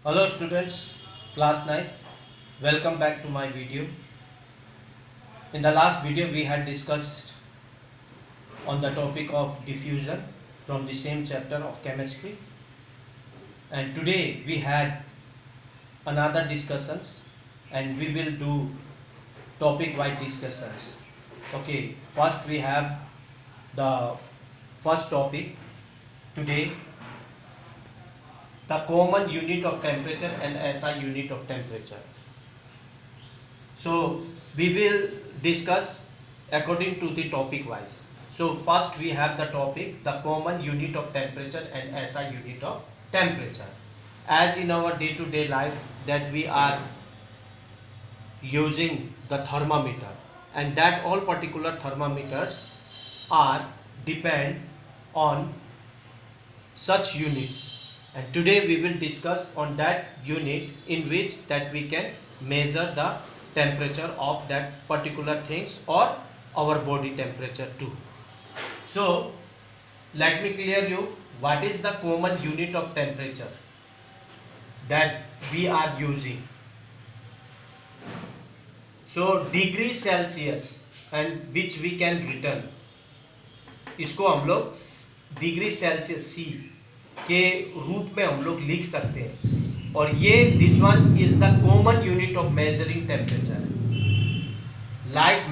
Hello students, class 9, welcome back to my video. In the last video we had discussed on the topic of diffusion from the same chapter of chemistry, and today we had another discussions and we will do topic wide discussions. Okay, first we have the first topic today, the common unit of temperature and SI unit of temperature. So we will discuss according to the topic wise. So first we have the topic, the common unit of temperature and SI unit of temperature. As in our day-to-day life that we are using the thermometer, and that all particular thermometers are depend on such units, and today we will discuss on that unit in which that we can measure the temperature of that particular things or our body temperature too. So let me clear you what is the common unit of temperature that we are using. So degree Celsius and which we can return, इसको हम लोग degree Celsius सी के रूप में हम लोग लिख सकते हैं, और ये this one is the common unit of measuring temperature like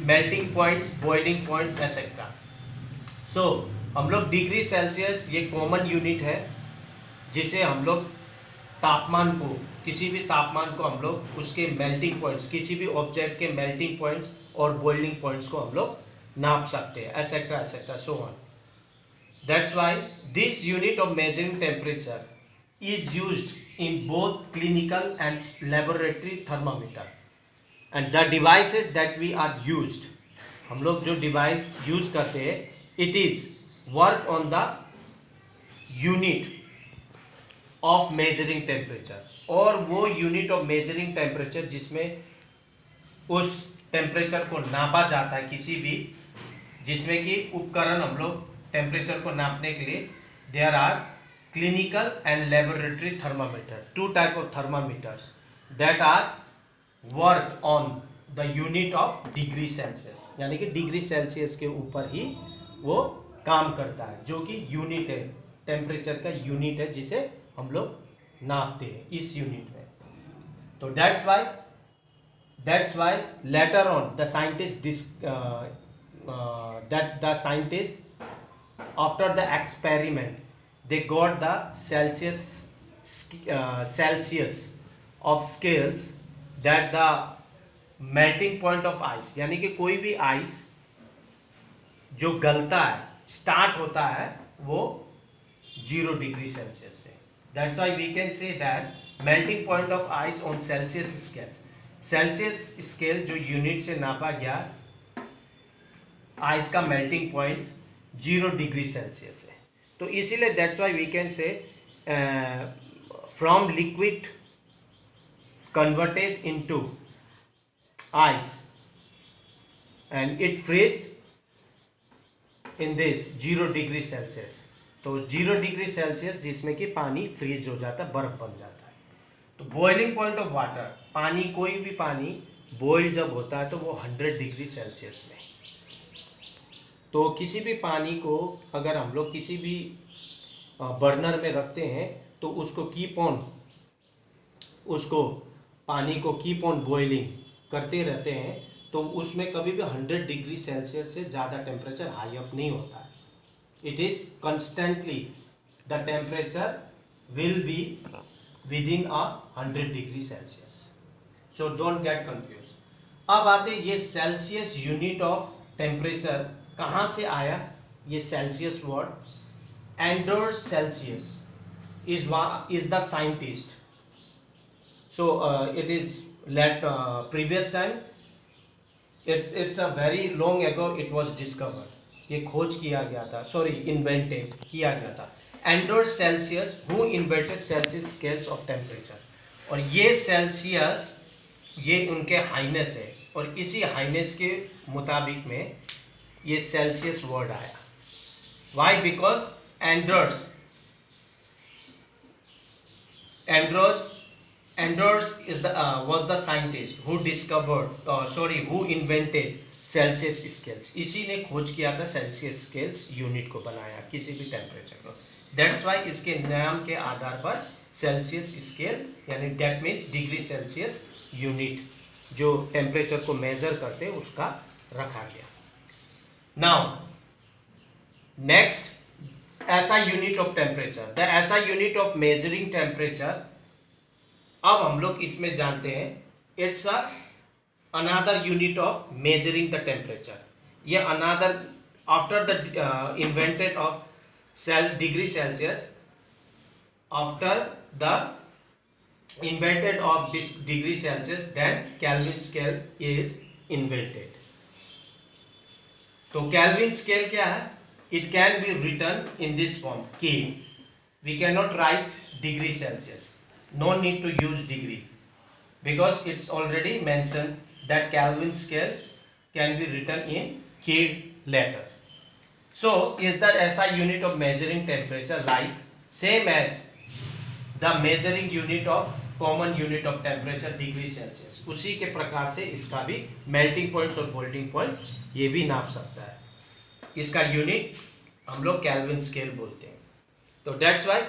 melting points, boiling points etcetera. So हम लोग डिग्री सेल्सियस ये कॉमन यूनिट है जिसे हम लोग तापमान को, किसी भी तापमान को हम लोग उसके मेल्टिंग पॉइंट्स, किसी भी ऑब्जेक्ट के मेल्टिंग पॉइंट्स और बॉइलिंग पॉइंट्स को हम लोग नाप सकते हैं, etcetera etcetera so on. That's why this unit of measuring temperature is used in both clinical and laboratory thermometer, and the devices that we are used, हम लोग जो डिवाइस यूज करते हैं, it is work on the unit of measuring temperature, और वो unit of measuring temperature जिसमें उस temperature को नापा जाता है, किसी भी जिसमें कि उपकरण हम लोग टेम्परेचर को नापने के लिए, there are clinical and laboratory thermometer, two type of thermometers that are work on the unit of degree Celsius, यानी कि डिग्री सेल्सियस के ऊपर ही वो काम करता है, जो कि यूनिट है, टेम्परेचर का यूनिट है जिसे हम लोग नापते हैं इस यूनिट में. तो that's why later on the scientist the scientist after the experiment they got the Celsius of scales that the melting point of ice, यानी कि कोई भी आइस जो गलता है, स्टार्ट होता है वो 0 डिग्री सेल्सियस से. That's why we can say that melting point of ice on Celsius scale, Celsius scale जो यूनिट से नापा गया आइस का मेल्टिंग पॉइंट्स 0 डिग्री सेल्सियस है. तो इसीलिए that's why we can say from liquid converted into ice and it freezed in this 0 degree Celsius. तो 0 degree Celsius जिसमें कि पानी फ्रीज हो जाता है, बर्फ बन जाता है. तो बॉइलिंग पॉइंट ऑफ वाटर, पानी, कोई भी पानी बॉइल जब होता है तो वो 100 डिग्री सेल्सियस में. तो किसी भी पानी को अगर हम लोग किसी भी बर्नर में रखते हैं तो उसको पानी को कीप ऑन बॉइलिंग करते रहते हैं, तो उसमें कभी भी 100 डिग्री सेल्सियस से ज़्यादा टेम्परेचर हाई अप नहीं होता है. It is constantly the temperature will be within 100 degree Celsius. So don't get confuse. अब आते ये सेल्सियस यूनिट ऑफ टेम्परेचर कहाँ से आया. ये Celsius word, Anders Celsius is the scientist. So it is late previous time, it's a very long ago it was discovered, ये खोज किया गया था, सॉरी इन्वेंटेड किया गया था. Anders Celsius who invented Celsius scales of temperature, और ये सेल्सियस ये उनके हाइनेस है, और इसी हाइनेस के मुताबिक में ये सेल्सियस वर्ड आया. Why? Because Anders Andros is the was the scientist who discovered who invented Celsius scales. इसी ने खोज किया था सेल्सियस स्केल्स यूनिट को बनाया किसी भी टेम्परेचर को. दैट्स वाई इसके नाम के आधार पर सेल्सियस स्केल यानी that means degree Celsius unit जो टेम्परेचर को मेजर करते हैं उसका रखा गया. नाउ नेक्स्ट ऐसा यूनिट ऑफ टेम्परेचर, द ऐसा यूनिट ऑफ मेजरिंग टेम्परेचर. अब हम लोग इसमें जानते हैं it's another unit of measuring the temperature. ये another after the invented of degree Celsius, after the invented of this degree Celsius, then Kelvin scale is invented. तो Kelvin scale क्या है? It can be written in this form K. We cannot write degree Celsius. No need to use degree because it's already mentioned that Kelvin scale can be written in K letter. So is the SI unit of measuring temperature like same as the measuring unit of common unit of temperature degree Celsius. उसी के प्रकार से इसका भी melting points और boiling points ये भी नाप सकता है. इसका यूनिट हम लोग Kelvin scale बोलते हैं. तो that's why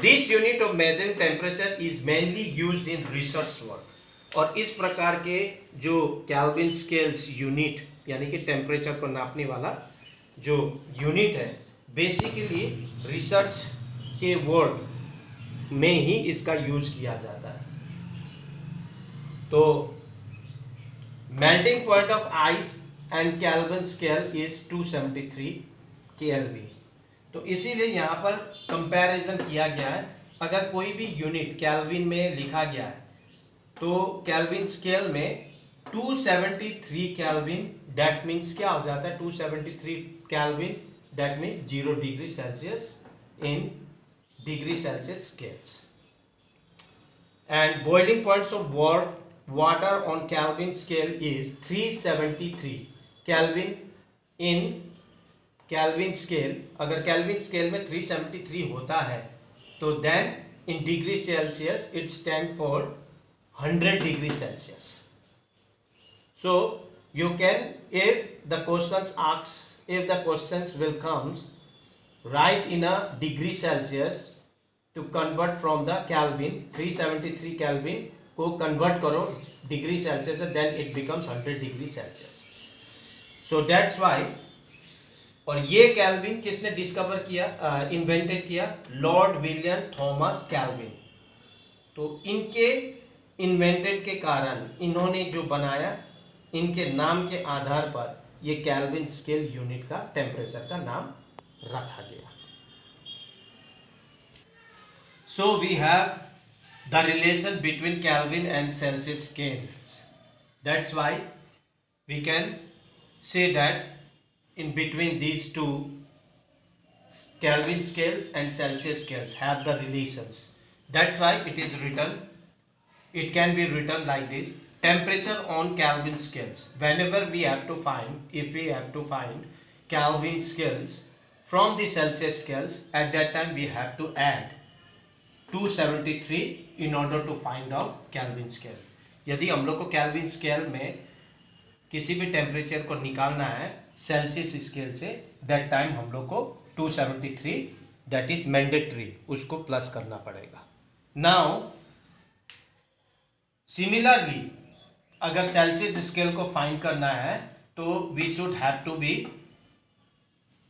this unit of measuring temperature is mainly used in research work. और इस प्रकार के जो कैल्विन स्केल्स यूनिट यानी कि टेम्परेचर को नापने वाला जो यूनिट है बेसिकली रिसर्च के वर्क में ही इसका यूज किया जाता है. तो melting point of ice and Kelvin scale is 273 Kelvin. तो इसीलिए यहाँ पर कंपैरिजन किया गया है. अगर कोई भी यूनिट कैल्विन में लिखा गया है तो कैल्विन स्केल में 273 केल्विन दैट मीन्स क्या हो जाता है 273 Kelvin that means 0 degree Celsius in degree Celsius scales. And boiling points of water on Kelvin scale is 373 Kelvin in Kelvin scale. अगर केल्विन स्केल में 373 होता है तो then in degree Celsius it stand for 100 degree Celsius. So you can, if the questions will comes, write in a degree Celsius to convert from the Kelvin 373 Kelvin को convert करो degree Celsius then it becomes 100 degree Celsius. So that's why. और ये kelvin किसने discover किया invented किया? Lord William Thomas Kelvin. तो इनके invented के कारण इन्होंने जो बनाया इनके नाम के आधार पर ये कैल्विन स्केल यूनिट का टेम्परेचर का नाम रखा गया. So we have the relation between Kelvin and Celsius scales. That's why we can say that in between these two Kelvin scales and Celsius scales have the relations. That's why it is written. It can be written like this: temperature on Kelvin scales. Whenever we have to find, if we have to find Kelvin scales from the Celsius scales, at that time we have to add 273 in order to find out Kelvin scale. यदि हम लोग को Kelvin scale में किसी भी temperature को निकालना है सेल्सियस स्केल से, that time हम लोग को 273 that is mandatory उसको प्लस करना पड़ेगा. Now सिमिलरली अगर सेल्सियस स्केल को फाइंड करना है तो we should have to be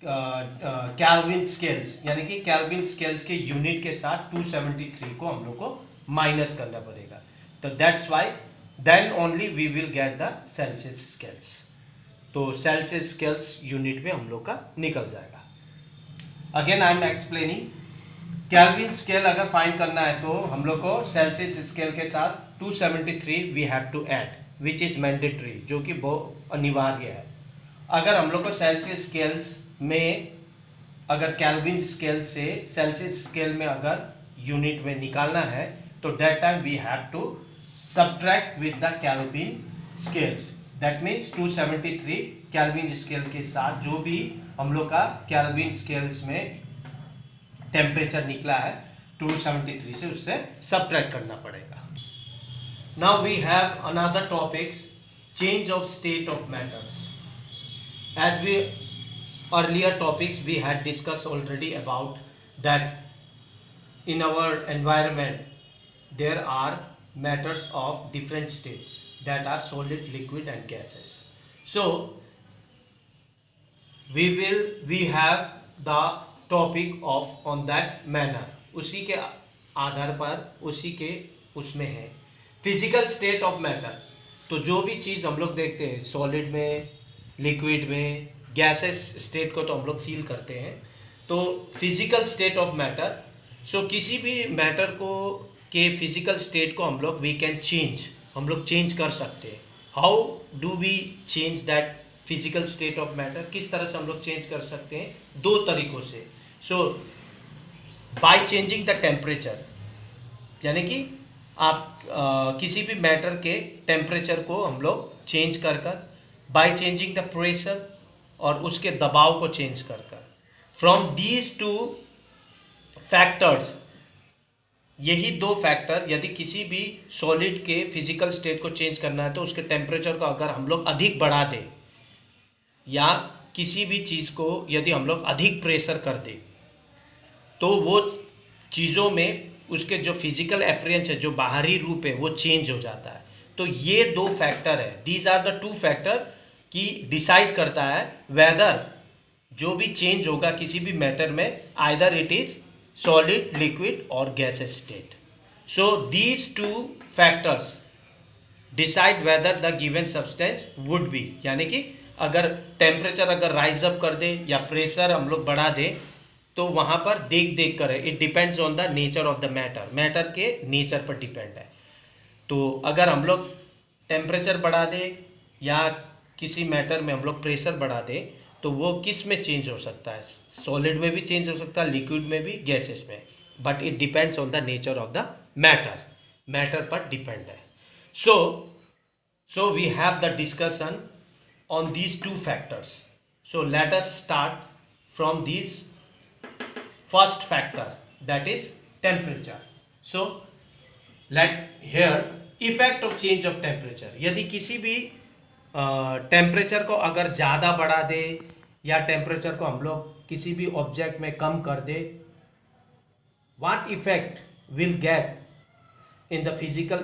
Kelvin scales यानी कि कैल्विन स्केल्स के यूनिट के साथ 273 को हम लोग को माइनस करना पड़ेगा. तो that's why then only we will get the Celsius scales. तो सेल्सियस स्केल्स यूनिट में हम लोग का निकल जाएगा. Again I am explaining. Kelvin scale अगर फाइंड करना है तो हम लोग को सेल्सियस स्केल के साथ 273 we have to add which is mandatory जो कि बहुत अनिवार्य है. अगर हम लोग को सेल्सियस स्केल्स में अगर कैल्विन स्केल से सेल्सियस स्केल में अगर यूनिट में निकालना है तो that time we have to subtract with the Kelvin scales. That means 273 Kelvin scale के साथ जो भी हम लोग का कैल्विन स्केल्स में टेम्परेचर निकला है 273 से उससे सब्ट्रैक्ट करना पड़ेगा। Now we have another topics, change of state of matters. As we earlier topics we had discussed already about that in our environment there are matters of different states that are solid, liquid and gases. So we have the topic of on that manner, उसी के आधार पर उसी के उसमें है physical state of matter. तो जो भी चीज़ हम लोग देखते हैं सॉलिड में, लिक्विड में, गैसेस स्टेट को तो हम लोग फील करते हैं। तो फिजिकल स्टेट ऑफ मैटर, सो किसी भी मैटर को के फिजिकल स्टेट को हम लोग वी कैन चेंज, हम लोग चेंज कर सकते हैं। How do we change that physical state of matter, किस तरह से हम लोग चेंज कर सकते हैं? दो तरीकों से। सो बाय चेंजिंग द टेम्परेचर, यानी कि आप किसी भी मैटर के टेम्परेचर को हम लोग चेंज कर कर, बाय चेंजिंग द प्रेशर और उसके दबाव को चेंज कर कर। फ्रॉम दीज टू फैक्टर्स, यही दो फैक्टर, यदि किसी भी सॉलिड के फिजिकल स्टेट को चेंज करना है तो उसके टेम्परेचर को अगर हम लोग अधिक बढ़ा दें या किसी भी चीज़ को यदि हम लोग अधिक प्रेशर कर दें तो वो चीज़ों में उसके जो फिजिकल अपीयरेंस है, जो बाहरी रूप है, वो चेंज हो जाता है। तो ये दो फैक्टर है, these are the two factor की डिसाइड करता है वेदर जो भी चेंज होगा किसी भी मैटर में, either it is solid, liquid और gases state. So these two factors decide whether the given substance would be, यानी कि अगर टेम्परेचर अगर राइज अप कर दे या प्रेशर हम लोग बढ़ा दे तो वहाँ पर देख देख कर है, it depends on the nature of the matter, matter के नेचर पर डिपेंड है। तो अगर हम लोग टेम्परेचर बढ़ा दे या किसी मैटर में हम लोग प्रेशर बढ़ा दें तो वो किस में चेंज हो सकता है? सॉलिड में भी चेंज हो सकता है, लिक्विड में भी, गैसेस में, but it depends on the nature of the matter, matter पर डिपेंड है। So we have the discussion on these two factors. So let us start from these first factor, that is temperature. So let here effect of change of temperature. यदि किसी भी temperature को अगर ज़्यादा बढ़ा दे या टेम्परेचर को हम लोग किसी भी ऑब्जेक्ट में कम कर दे, what effect will get in the physical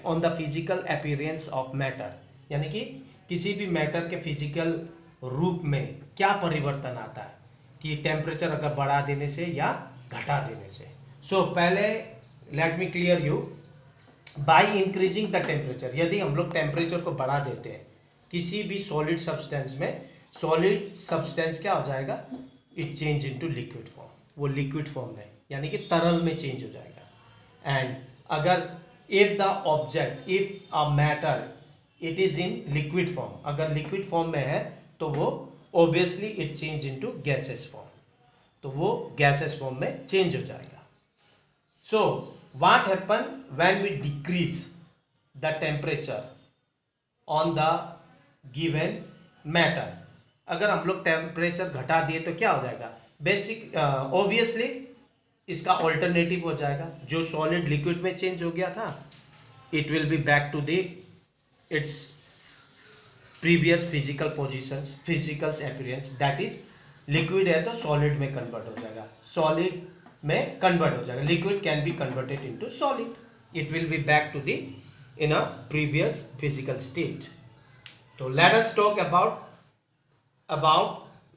on the physical appearance of matter, यानी कि किसी भी मैटर के फिजिकल रूप में क्या परिवर्तन आता है कि टेम्परेचर अगर बढ़ा देने से या घटा देने से। सो पहले let me clear you, by increasing the temperature, यदि हम लोग टेम्परेचर को बढ़ा देते हैं किसी भी सॉलिड सब्सटेंस में, सॉलिड सब्सटेंस क्या हो जाएगा? It change into liquid form, वो लिक्विड फॉर्म में यानी कि तरल में चेंज हो जाएगा। एंड अगर if the object, if a matter it is in liquid form, अगर लिक्विड फॉर्म में है तो वो obviously it change into gases form, तो वो गैसेस फॉर्म में चेंज हो जाएगा। सो what happen when we decrease the temperature on the given matter? अगर हम लोग टेम्परेचर घटा दिए तो क्या हो जाएगा? बेसिक ऑब्वियसली इसका ऑल्टरनेटिव हो जाएगा, जो सॉलिड लिक्विड में चेंज हो गया था it will be back to the its previous physical position, physical appearance, that is liquid है तो सॉलिड में कन्वर्ट हो जाएगा, सॉलिड में कन्वर्ट हो जाएगा, liquid can be converted into solid, it will be back to the in a previous physical state. तो let us talk about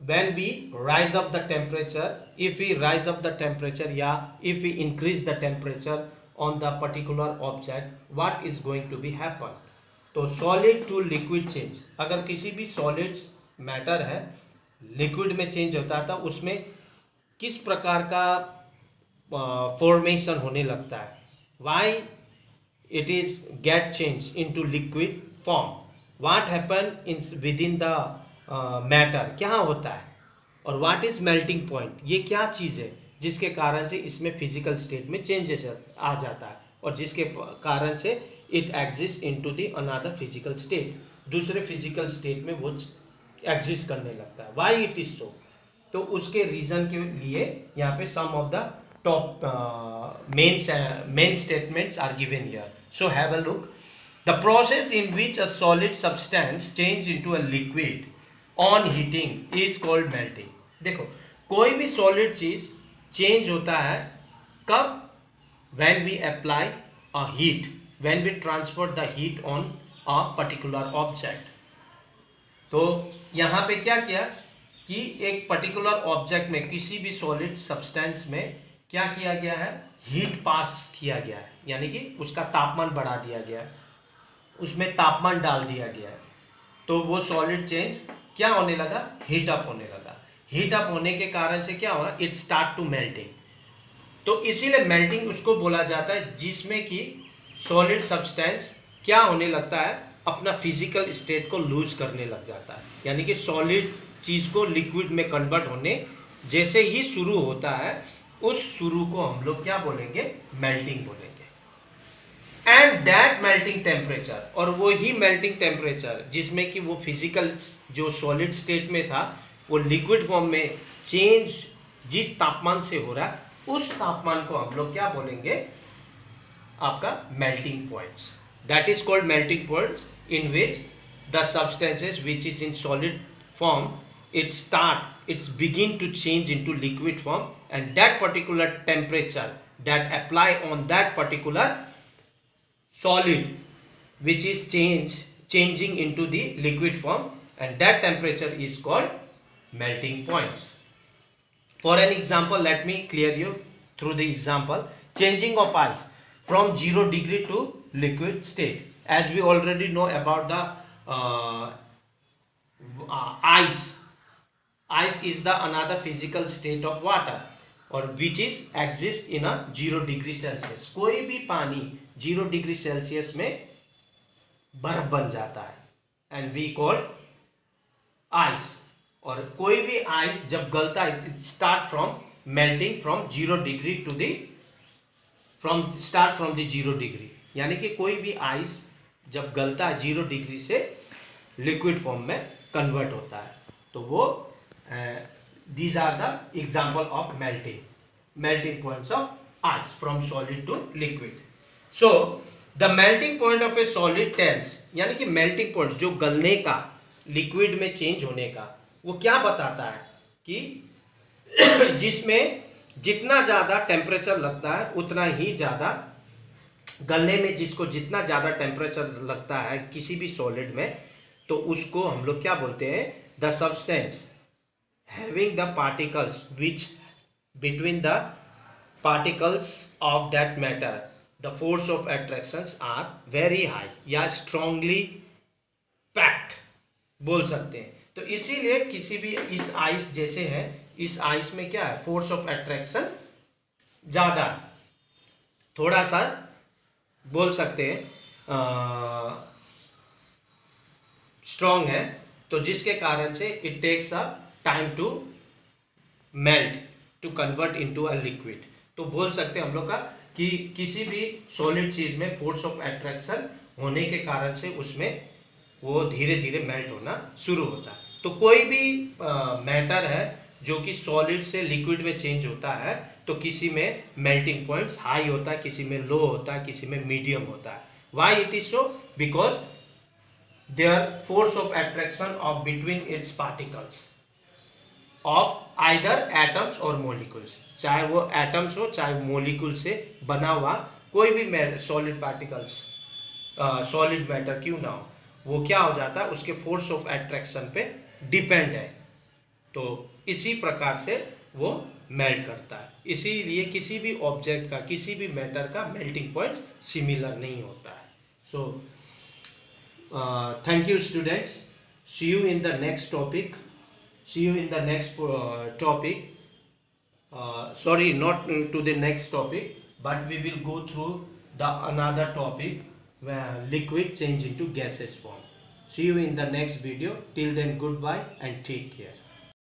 when we rise up the temperature, if we rise up the temperature या if we increase the temperature on the particular object, what is going to be happen? तो solid to liquid change, अगर किसी भी solid matter है liquid में change होता था, उसमें किस प्रकार का formation होने लगता है? Why it is get change into liquid form? What happen in within the matter, क्या होता है? और व्हाट इज मेल्टिंग पॉइंट, ये क्या चीज़ है जिसके कारण से इसमें फिजिकल स्टेट में चेंजेस आ जाता है और जिसके कारण से it exist into the another physical state, दूसरे फिजिकल स्टेट में वो एग्जिस्ट करने लगता है। Why it is so? तो उसके रीजन के लिए यहाँ पे some of the top main statements are given here. So have a look. The process in which a solid substance change into a liquid on heating is called melting. देखो, कोई भी solid चीज change होता है कब? When we apply a heat, when we transfer the heat on a particular object. तो यहाँ पे क्या किया कि एक पर्टिकुलर ऑब्जेक्ट में, किसी भी सॉलिड सब्सटेंस में क्या किया गया है? हीट पास किया गया है, यानी कि उसका तापमान बढ़ा दिया गया है, उसमें तापमान डाल दिया गया है, तो वो सॉलिड चेंज क्या होने लगा? हीट अप होने लगा। हीट अप होने के कारण से क्या हुआ? It start to melting. तो इसीलिए मेल्टिंग उसको बोला जाता है जिसमें कि सॉलिड सब्सटेंस क्या होने लगता है? अपना फिजिकल स्टेट को लूज करने लग जाता है, यानी कि सॉलिड चीज को लिक्विड में कन्वर्ट होने जैसे ही शुरू होता है, उस शुरू को हम लोग क्या बोलेंगे? मेल्टिंग बोलेंगे। एंड दैट मेल्टिंग टेम्परेचर, और वो ही मेल्टिंग टेम्परेचर जिसमें कि वो फिजिकल जो सॉलिड स्टेट में था वो लिक्विड फॉर्म में चेंज जिस तापमान से हो रहा है, उस तापमान को हम लोग क्या बोलेंगे? आपका melting points. That is called melting points in which the substances which is in solid form, it's begin to change into liquid form, and that particular temperature that apply on that particular solid which is changing into the liquid form, and that temperature is called melting points. For an example, let me clear you through the example. Changing of ice from 0 degree to liquid state. As we already know about the ice. Ice is the another physical state of water, or which is exist in a 0 degree Celsius. कोई भी पानी 0 degree Celsius में बर्फ बन जाता है, and we call ice. और कोई भी आइस जब गलता है, it start from melting from 0 degree to the start from the 0 degree, यानी कि कोई भी आइस जब गलता है 0 डिग्री से लिक्विड फॉर्म में कन्वर्ट होता है, तो वो these are the example of melting points of ice from solid to liquid. So the melting point of a solid tells, यानी कि मेल्टिंग पॉइंट जो गलने का, लिक्विड में चेंज होने का, वो क्या बताता है कि जिसमें जितना ज्यादा टेम्परेचर लगता है उतना ही ज्यादा गलने में, जिसको जितना ज़्यादा टेम्परेचर लगता है किसी भी सॉलिड में, तो उसको हम लोग क्या बोलते हैं? The substance having the particles which between the particles of that matter the force of attractions are very high, या स्ट्रांगली पैक्ड बोल सकते हैं. तो इसीलिए किसी भी इस आइस जैसे है, इस आइस में क्या है? फोर्स ऑफ अट्रैक्शन ज़्यादा, थोड़ा सा बोल सकते हैं स्ट्रॉन्ग है, तो जिसके कारण से it takes a time to melt, to convert into a liquid. तो बोल सकते हैं हम लोग का कि किसी भी सॉलिड चीज में फोर्स ऑफ अट्रैक्शन होने के कारण से उसमें वो धीरे धीरे मेल्ट होना शुरू होता है. तो कोई भी मैटर है जो कि सॉलिड से लिक्विड में चेंज होता है, तो किसी में मेल्टिंग पॉइंट्स हाई होता है, किसी में लो होता है, किसी में मीडियम होता है. Why it is so? Because there force of attraction of between its particles of either atoms और मोलिकुल्स, चाहे वो एटम्स हो चाहे मोलिकुल से बना हुआ कोई भी सॉलिड पार्टिकल्स, सॉलिड मैटर क्यों ना हो, वो क्या हो जाता है? उसके फोर्स ऑफ अट्रैक्शन पे डिपेंड है. तो इसी प्रकार से वो मेल्ट करता है. इसीलिए किसी भी ऑब्जेक्ट का, किसी भी मैटर का मेल्टिंग पॉइंट सिमिलर नहीं होता है. So thank you students. See you in the next topic. See you in the next topic. Sorry, not to the next topic, but we will go through the another topic where liquid change into gaseous form. See you in the next video. Till then, goodbye and take care.